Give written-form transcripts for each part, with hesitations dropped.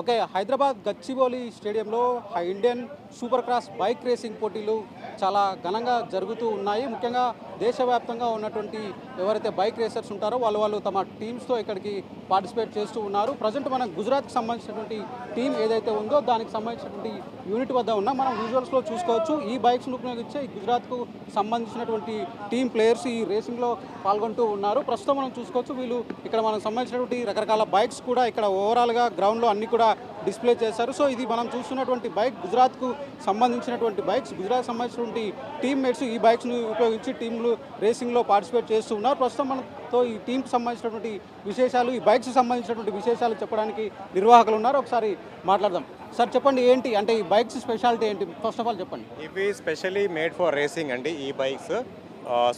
Okay, Hyderabad Gachibowli స్టేడియంలో Indian super cross bike racing పోటీలు చాలా ఘనంగా జరుగుతూ ఉన్నాయి. ముఖ్యంగా దేశవ్యాప్తంగా ఉన్నటువంటి ఎవరైతే బైక్ రేసర్స్ ఉంటారో వాళ్ళు తమ టీమ్స్తో ఇక్కడికి పార్టిసిపేట్ చేస్తూ ఉన్నారు. ప్రజెంట్ మనం గుజరాత్కి సంబంధించినటువంటి టీం ఏదైతే ఉందో దానికి సంబంధించినటువంటి యూనిట్ వద్ద ఉన్నాం. మనం విజువల్స్లో చూసుకోవచ్చు. ఈ బైక్స్ను ఉపయోగించే గుజరాత్కు సంబంధించినటువంటి టీం ప్లేయర్స్ ఈ రేసింగ్లో పాల్గొంటూ ఉన్నారు. ప్రస్తుతం మనం చూసుకోవచ్చు, వీళ్ళు ఇక్కడ మనకు సంబంధించినటువంటి రకరకాల బైక్స్ కూడా ఇక్కడ ఓవరాల్గా గ్రౌండ్లో అన్ని కూడా డిస్ప్లే చేశారు. సో ఇది మనం చూస్తున్నటువంటి బైక్ గుజరాత్కు సంబంధించినటువంటి బైక్స్. గుజరాత్ సంబంధించినటువంటి టీమ్మేట్స్ ఈ బైక్స్ను ఉపయోగించి టీంలు రేసింగ్లో పార్టిసిపేట్ చేస్తూ ఉన్నారు. ప్రస్తుతం మనతో ఈ టీంకి సంబంధించినటువంటి విశేషాలు, ఈ బైక్స్ సంబంధించినటువంటి విశేషాలు చెప్పడానికి నిర్వాహకులు ఉన్నారు. ఒకసారి మాట్లాడదాం. సార్ చెప్పండి, ఏంటి అంటే ఈ బైక్స్ స్పెషాలిటీ ఏంటి? ఫస్ట్ ఆఫ్ ఆల్ చెప్పండి. ఇవి స్పెషల్లీ మేడ్ ఫర్ రేసింగ్ అండి. ఈ బైక్స్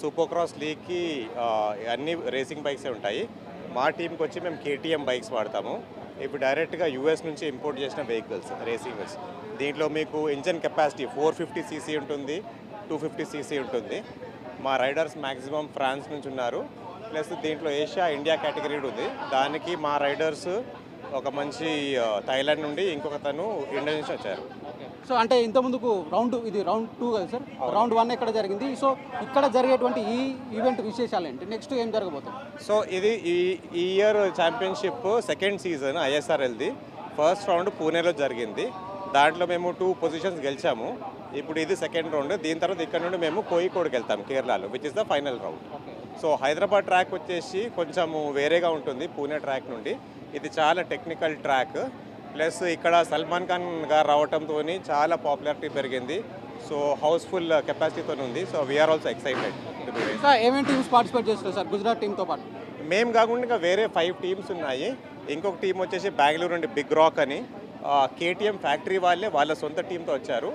సూపర్ క్రాస్ లీగ్కి అన్ని రేసింగ్ బైక్సే ఉంటాయి. మా టీంకి వచ్చి మేము కేటీఎం బైక్స్ వాడతాము. ఇప్పుడు డైరెక్ట్గా యూఎస్ నుంచి ఇంపోర్ట్ చేసిన వెహికల్స్ రేసింగ్స్. దీంట్లో మీకు ఇంజన్ కెపాసిటీ 450 cc ఉంటుంది, 250 cc ఉంటుంది. మా రైడర్స్ మ్యాక్సిమం ఫ్రాన్స్ నుంచి ఉన్నారు. ప్లస్ దీంట్లో ఏషియా ఇండియా కేటగిరీ ఉంది. దానికి మా రైడర్స్ ఒక మంచి థాయిలాండ్ నుండి, ఇంకొక తను ఇండోనేషియా వచ్చారు. సో అంటే ఇంతకుముందుకు ఇది రౌండ్ 2 కదా సార్? రౌండ్ 1 ఎక్కడ జరిగింది? సో ఇక్కడ జరిగేటువంటి ఈ ఈవెంట్ విశేషాలు ఏంటి? నెక్స్ట్ ఏం జరగబోతుంది? సో ఇది ఈ ఇయర్ ఛాంపియన్షిప్ సెకండ్ సీజన్ ఐఎస్ఆర్ఎల్ది. ఫస్ట్ రౌండ్ పూణేలో జరిగింది. దాంట్లో మేము 2 పొజిషన్స్ గెలిచాము. ఇప్పుడు ఇది సెకండ్ రౌండ్. దీని తర్వాత ఇక్కడ నుండి మేము కోయికోడ్కి వెళ్తాం కేరళలో, which is the final round. So Hyderabad track వచ్చేసి కొంచెము వేరేగా ఉంటుంది పూణే ట్రాక్ నుండి. ఇది చాలా టెక్నికల్ ట్రాక్. ప్లస్ ఇక్కడ సల్మాన్ ఖాన్ గారు రావడంతో చాలా పాపులారిటీ పెరిగింది. సో హౌస్ఫుల్ కెపాసిటీతో ఉంది. So we're also excited. ఏమేమి టీమ్స్ పార్టిసిపేట్ చేస్తారు సార్ గుజరాత్ టీంతో పాటు? మేము కాకుండా ఇంకా వేరే 5 టీమ్స్ ఉన్నాయి. ఇంకొక టీం వచ్చేసి బెంగళూరు నుండి బిగ్ రాక్ అని, కేటీఎం ఫ్యాక్టరీ వాళ్ళ సొంత టీంతో వచ్చారు.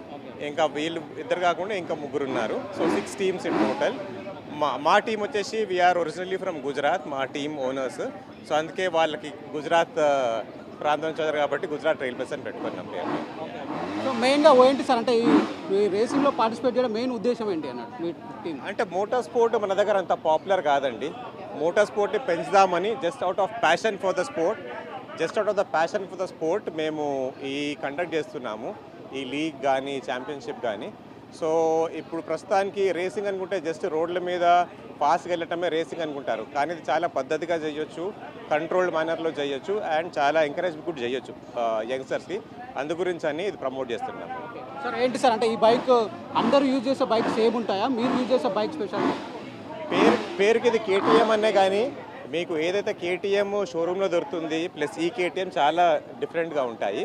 ఇంకా వీళ్ళు ఇద్దరు కాకుండా ఇంకా 3 ఉన్నారు. So 6 teams in total. మా టీం వచ్చేసి వీఆర్ ఒరిజినల్లీ ఫ్రమ్ గుజరాత్, మా టీం ఓనర్స్. సో అందుకే వాళ్ళకి గుజరాత్ ప్రాంతం చదివారు కాబట్టి గుజరాత్ రైల్వేస్ అని పెట్టుకున్నాం పేరు. సో మెయిన్గా ఏంటి సార్ అంటే ఈ రేసింగ్లో పార్టిసిపేట్ చేయడం మెయిన్ ఉద్దేశం ఏంటి అన్నట్టు మీ టీం? అంటే మోటార్ స్పోర్ట్ మన దగ్గర అంత పాపులర్ కాదండి. మోటార్ స్పోర్ట్ని పెంచుదామని just out of passion for the sport మేము ఈ కండక్ట్ చేస్తున్నాము, ఈ లీగ్ కానీ ఛాంపియన్షిప్ కానీ. సో ఇప్పుడు ప్రస్తుతానికి రేసింగ్ అనుకుంటే జస్ట్ రోడ్ల మీద ఫాస్ట్గా వెళ్ళటమే రేసింగ్ అనుకుంటారు. కానీ ఇది చాలా పద్ధతిగా చేయొచ్చు, కంట్రోల్డ్ మేనర్లో చేయొచ్చు, అండ్ చాలా ఎంకరేజ్ కూడా చేయొచ్చు యంగ్స్టర్స్కి. అందు గురించి అని ఇది ప్రమోట్ చేస్తున్నాం. సార్ ఏంటి సార్ అంటే ఈ బైక్ అందరూ యూజ్ చేసే బైక్ సేమ్ ఉంటాయా? మీరు యూజ్ చేసే బైక్ స్పెషల్? పేరుకి ఇది కేటీఎం అనే, కానీ మీకు ఏదైతే కేటీఎం షోరూంలో దొరుకుతుంది ప్లస్ ఈ కేటీఎం చాలా డిఫరెంట్గా ఉంటాయి.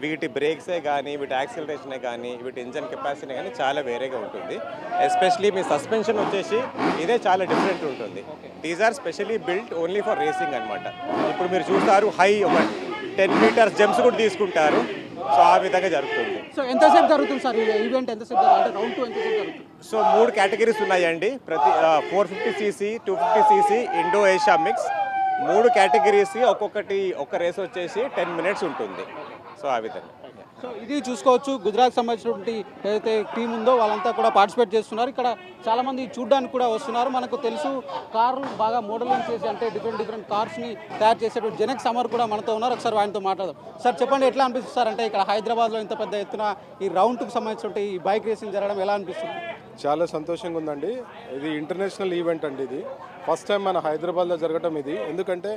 వీటి బ్రేక్సే కానీ, వీటి యాక్సిలరేషనే కానీ, వీటి ఇంజన్ కెపాసిటీ కానీ చాలా వేరేగా ఉంటుంది. ఎస్పెషలీ మీ సస్పెన్షన్ వచ్చేసి ఇదే చాలా డిఫరెంట్ ఉంటుంది. These are specially built only for racing అనమాట. ఇప్పుడు మీరు చూస్తారు ఒక 10 meters జంప్స్ కూడా తీసుకుంటారు. సో ఆ విధంగా జరుగుతుంది. సో ఎంతసేపు జరుగుతుంది సార్ ఈ ఈవెంట్? ఎంతసేపు అంటే రౌండ్ 2 ఎంతసేపు జరుగుతుంది? సో 3 కేటగిరీస్ ఉన్నాయండి. ప్రతి 450 cc, 250 cc, Indo Asia mix. 3 కేటగిరీస్కి ఒక్క రేస్ వచ్చేసి 10 minutes ఉంటుంది. సో ఆ విధంగా. సో ఇది చూసుకోవచ్చు, గుజరాత్ సంబంధించినటువంటి ఏదైతే టీం ఉందో వాళ్ళంతా కూడా పార్టిసిపేట్ చేస్తున్నారు. ఇక్కడ చాలామంది చూడడానికి కూడా వస్తున్నారు. మనకు తెలుసు కార్లు బాగా మోడలింగ్ చేసి అంటే డిఫరెంట్ కార్స్ని తయారు చేసేటువంటి జనక్ సమర్ కూడా మనతో ఉన్నారు. ఒకసారి ఆయనతో మాట్లాడదాం. సార్ చెప్పండి, ఎట్లా అనిపిస్తుంది సార్ అంటే ఇక్కడ హైదరాబాద్లో ఇంత పెద్ద ఎత్తున ఈ రౌండ్కి సంబంధించినటువంటి ఈ బైక్ రేసింగ్ జరగడం ఎలా అనిపిస్తుంది? చాలా సంతోషంగా ఉందండి. ఇది ఇంటర్నేషనల్ ఈవెంట్ అండి. ఇది ఫస్ట్ టైం మన హైదరాబాద్లో జరగటం ఇది. ఎందుకంటే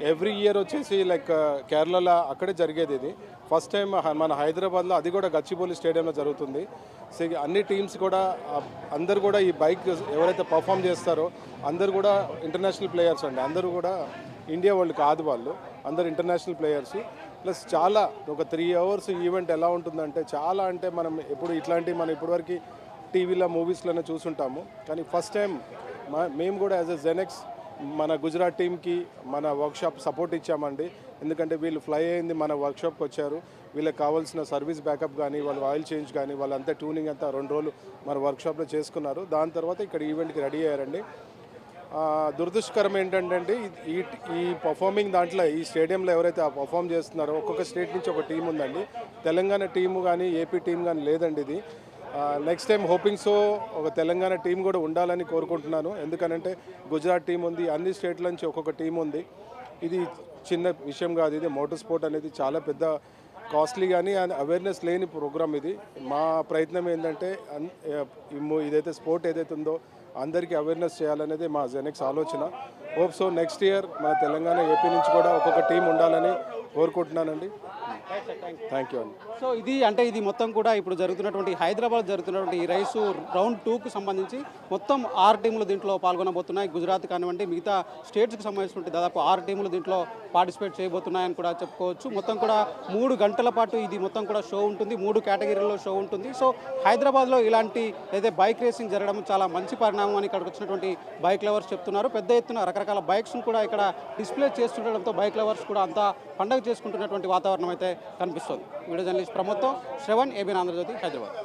ఎవ్రీ ఇయర్ వచ్చేసి లైక్ కేరళలో అక్కడే జరిగేది. ఇది ఫస్ట్ టైం మన హైదరాబాద్లో, అది కూడా గచ్చిబౌలి స్టేడియంలో జరుగుతుంది. సో అన్ని టీమ్స్ కూడా అందరు కూడా ఈ బైక్ ఎవరైతే పర్ఫామ్ చేస్తారో అందరు కూడా ఇంటర్నేషనల్ ప్లేయర్స్ అండి. అందరూ కూడా ఇండియా వాళ్ళు కాదు, వాళ్ళు అందరు ఇంటర్నేషనల్ ప్లేయర్స్. ప్లస్ చాలా ఒక 3 hours ఈవెంట్ ఎలా ఉంటుందంటే చాలా అంటే మనం ఇప్పటివరకు టీవీలో మూవీస్లోనే చూసుంటాము. కానీ ఫస్ట్ టైం మేము కూడా యాజ్ ఎ జెనెక్స్ మన గుజరాత్ టీంకి మన వర్క్షాప్ సపోర్ట్ ఇచ్చామండి. ఎందుకంటే వీళ్ళు ఫ్లై అయింది మన వర్క్షాప్కి వచ్చారు. వీళ్ళకి కావాల్సిన సర్వీస్ బ్యాకప్ కానీ, వాళ్ళ ఆయిల్ చేంజ్ కానీ, వాళ్ళంతా ట్యూనింగ్ అంతా 2 రోజులు మన వర్క్షాప్లో చేసుకున్నారు. దాని తర్వాత ఇక్కడ ఈవెంట్కి రెడీ అయ్యారండి. దురదృష్టకరం ఏంటంటే ఈ పర్ఫార్మింగ్ దాంట్లో ఈ స్టేడియంలో ఎవరైతే పర్ఫామ్ చేస్తున్నారో ఒక్కొక్క స్టేట్ నుంచి ఒక టీం ఉందండి. తెలంగాణ టీము కానీ, ఏపీ టీం కానీ లేదండి. ఇది నెక్స్ట్ టైం హోపింగ్ సో ఒక తెలంగాణ టీం కూడా ఉండాలని కోరుకుంటున్నాను. ఎందుకనంటే గుజరాత్ టీం ఉంది, అన్ని స్టేట్ల నుంచి ఒక్కొక్క టీం ఉంది. ఇది చిన్న విషయం కాదు. ఇది మోటార్ స్పోర్ట్ అనేది చాలా పెద్ద కాస్ట్లీ కానీ అవేర్నెస్ లేని ప్రోగ్రామ్ ఇది. మా ప్రయత్నం ఏంటంటే ఇదైతే స్పోర్ట్ ఏదైతే ఉందో అందరికీ అవేర్నెస్ చేయాలనేది మా జెనెక్స్ ఆలోచన. హోప్ సో నెక్స్ట్ ఇయర్ మన తెలంగాణ ఏపీ నుంచి కూడా ఒక్కొక్క టీం ఉండాలని కోరుకుంటున్నానండి. థ్యాంక్ యూ అండి. సో ఇది మొత్తం కూడా ఇప్పుడు జరుగుతున్నటువంటి హైదరాబాద్ జరుగుతున్నటువంటి ఈ రైసు రౌండ్ 2కు సంబంధించి మొత్తం 6 టీములు దీంట్లో పాల్గొనబోతున్నాయి. గుజరాత్ కానివ్వండి మిగతా స్టేట్స్కి సంబంధించినటువంటి దాదాపు 6 టీములు దీంట్లో పార్టిసిపేట్ చేయబోతున్నాయని కూడా చెప్పుకోవచ్చు. మొత్తం కూడా 3 గంటల పాటు ఇది మొత్తం కూడా షో ఉంటుంది. 3 కేటగిరీల్లో షో ఉంటుంది. సో హైదరాబాద్లో ఇలాంటి అయితే బైక్ రేసింగ్ జరగడం చాలా మంచి పరిణామం అని ఇక్కడికి వచ్చినటువంటి బైక్ లవర్స్ చెప్తున్నారు. పెద్ద ఎత్తున రకరకాల బైక్స్ను కూడా ఇక్కడ డిస్ప్లే చేస్తుండడంతో బైక్ లవర్స్ కూడా అంతా పండగ చేసుకుంటున్నటువంటి వాతావరణం అయితే కనిపిస్తుంది. Video journalist ప్రమోద్తో Shravan, ABN Andhra Jyothi, Hyderabad.